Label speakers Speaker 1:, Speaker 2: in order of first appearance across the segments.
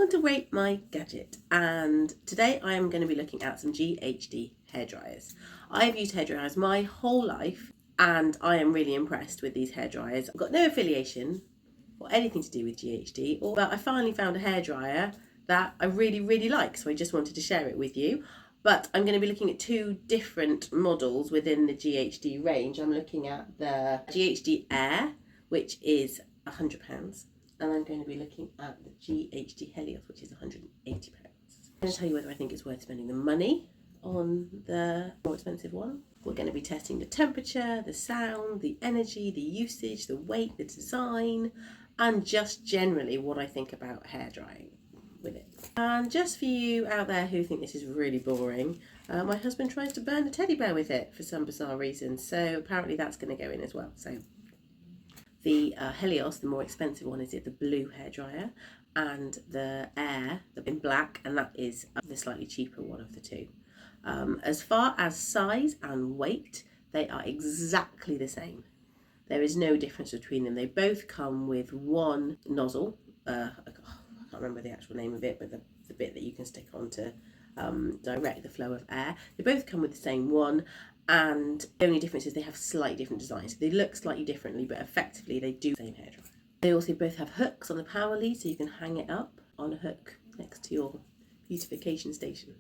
Speaker 1: time to rate my gadget, and today I am going to be looking at some GHD hairdryers. I've used hairdryers my whole life and I am really impressed with these hairdryers. I've got no affiliation or anything to do with GHD, but I finally found a hairdryer that I really like, so I just wanted to share it with you. But I'm going to be looking at two different models within the GHD range. I'm looking at the GHD Air, which is £100, and I'm going to be looking at the GHD Helios, which is £180. I'm going to tell you whether I think it's worth spending the money on the more expensive one. We're going to be testing the temperature, the sound, the energy, the usage, the weight, the design, and just generally what I think about hair drying with it. And just for you out there who think this is really boring, my husband tries to burn a teddy bear with it for some bizarre reason, so apparently that's going to go in as well. So the Helios, the more expensive one, is the blue hairdryer, and the Air, in black, and that is the slightly cheaper one of the two. As far as size and weight, they are exactly the same. There is no difference between them. They both come with one nozzle. I can't remember the actual name of it, but the bit that you can stick on to direct the flow of air. They both come with the same one, and the only difference is they have slightly different designs. They look slightly differently, but effectively they do the same hairdryer. They also both have hooks on the power lead, so you can hang it up on a hook next to your beautification station.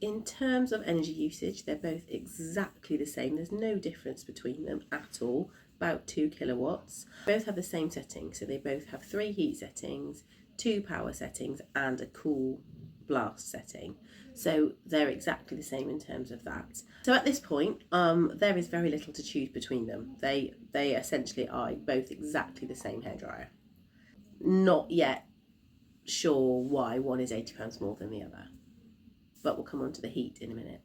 Speaker 1: In terms of energy usage, they're both exactly the same. There's no difference between them at all, about 2 kilowatts. Both have the same settings, so they both have 3 heat settings, 2 power settings, and a cool blast setting. So they're exactly the same in terms of that. So at this point, there is very little to choose between them. They essentially are both exactly the same hairdryer. Not yet sure why one is £80 more than the other, but we'll come on to the heat in a minute.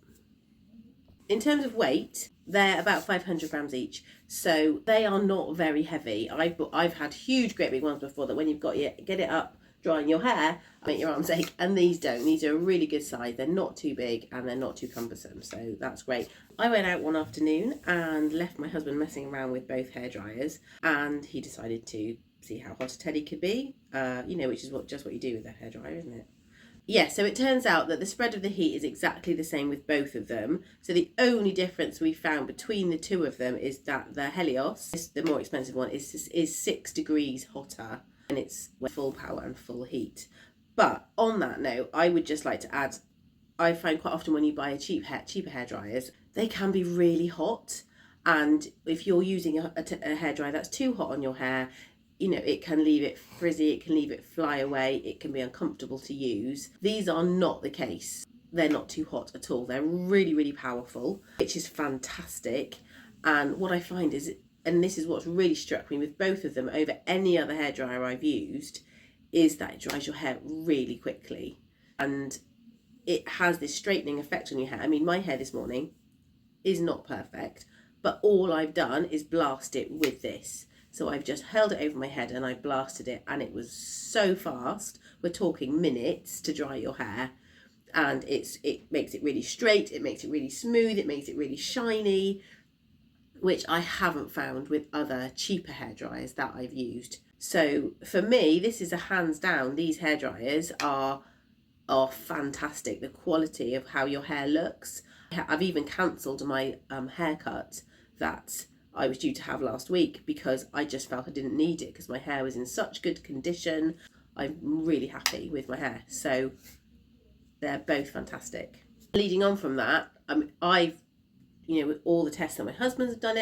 Speaker 1: In terms of weight, they're about 500 grams each, so they are not very heavy. I've had huge, great big ones before that when you've got get it up, drying your hair, make your arms ache, and these don't. These are a really good size. They're not too big and they're not too cumbersome, so that's great. I went out one afternoon and left my husband messing around with both hairdryers, and he decided to see how hot a teddy could be, which is just what you do with a hairdryer, isn't it? Yeah, so it turns out that the spread of the heat is exactly the same with both of them. So the only difference we found between the two of them is that the Helios, the more expensive one, is 6 degrees hotter, and it's full power and full heat. But on that note, I would just like to add, I find quite often when you buy cheaper hairdryers, they can be really hot. And if you're using a hairdryer that's too hot on your hair, it can leave it frizzy, it can leave it fly away, it can be uncomfortable to use. These are not the case. They're not too hot at all. They're really powerful, which is fantastic. And what I find is, and this is what's really struck me with both of them over any other hairdryer I've used, is that it dries your hair really quickly. And it has this straightening effect on your hair. I mean, my hair this morning is not perfect, but all I've done is blast it with this. So I've just held it over my head and I blasted it, and it was so fast. We're talking minutes to dry your hair, and it makes it really straight, it makes it really smooth, it makes it really shiny, which I haven't found with other cheaper hairdryers that I've used. So for me, this is a hands down. These hairdryers are fantastic. The quality of how your hair looks. I've even cancelled my haircut that I was due to have last week because I just felt I didn't need it because my hair was in such good condition. I'm really happy with my hair. So they're both fantastic. Leading on from that, I've, with all the tests that my husband's done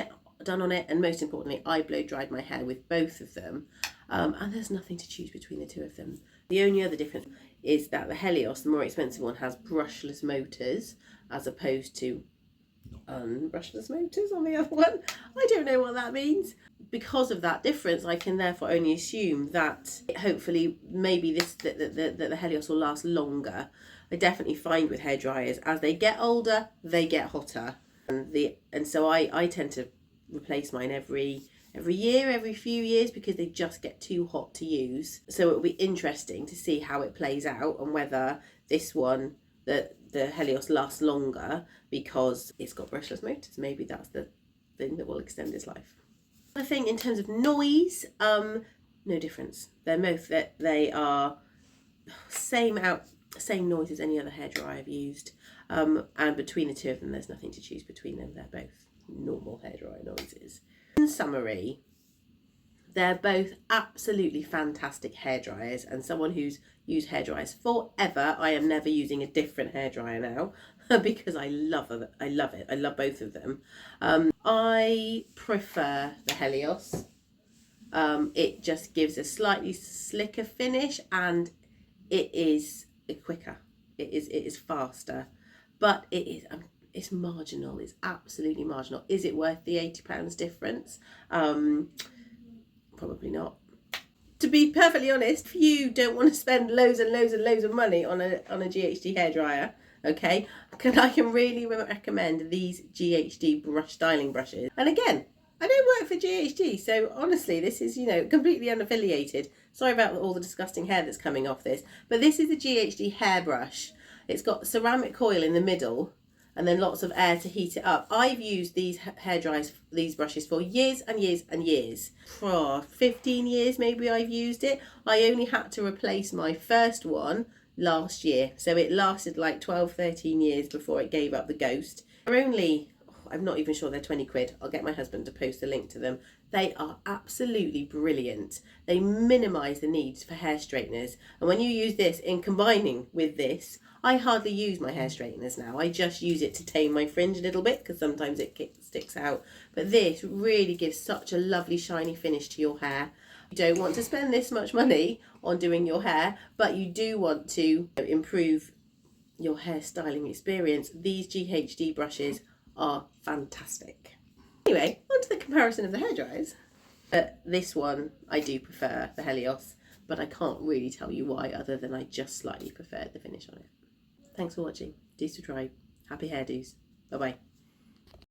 Speaker 1: on it, and most importantly, I blow dried my hair with both of them. And there's nothing to choose between the two of them. The only other difference is that the Helios, the more expensive one, has brushless motors as opposed to brushless motors on the other one. I don't know what that means. Because of that difference, I can therefore only assume that hopefully maybe the Helios will last longer. I definitely find with hairdryers, as they get older, they get hotter, and so I tend to replace mine every year, every few years, because they just get too hot to use. So it'll be interesting to see how it plays out and whether this one, the Helios, lasts longer because it's got brushless motors. Maybe that's the thing that will extend its life. I think in terms of noise, no difference. They're both, they are same noise as any other hairdryer I've used. And between the two of them, there's nothing to choose between them. They're both normal hairdryer noises. In summary, they're both absolutely fantastic hairdryers, and someone who's used hairdryers forever, I am never using a different hairdryer now because I love it. I love both of them. I prefer the Helios. It just gives a slightly slicker finish, and it is quicker. It is faster, but it's marginal. It's absolutely marginal. Is it worth the £80 difference? Probably not. To be perfectly honest, if you don't want to spend loads and loads and loads of money on a GHD hairdryer, okay, I can really recommend these GHD brush styling brushes. And again, I don't work for GHD, so honestly, this is, completely unaffiliated. Sorry about all the disgusting hair that's coming off this, but this is a GHD hairbrush. It's got ceramic coil in the middle, and then lots of air to heat it up. I've used these these brushes for years and years and years. For 15 years maybe I've used it. I only had to replace my first one last year. So it lasted like 12, 13 years before it gave up the ghost. They're only, I'm not even sure they're 20 quid. I'll get my husband to post a link to them. They are absolutely brilliant. They minimise the need for hair straighteners. And when you use this in combining with this, I hardly use my hair straighteners now. I just use it to tame my fringe a little bit because sometimes it sticks out. But this really gives such a lovely shiny finish to your hair. You don't want to spend this much money on doing your hair, but you do want to improve your hair styling experience. These GHD brushes are fantastic. Anyway, on to the comparison of the hairdryers. This one, I do prefer the Helios, but I can't really tell you why other than I just slightly preferred the finish on it. Thanks for watching. Do subscribe. Happy hairdos. Bye bye.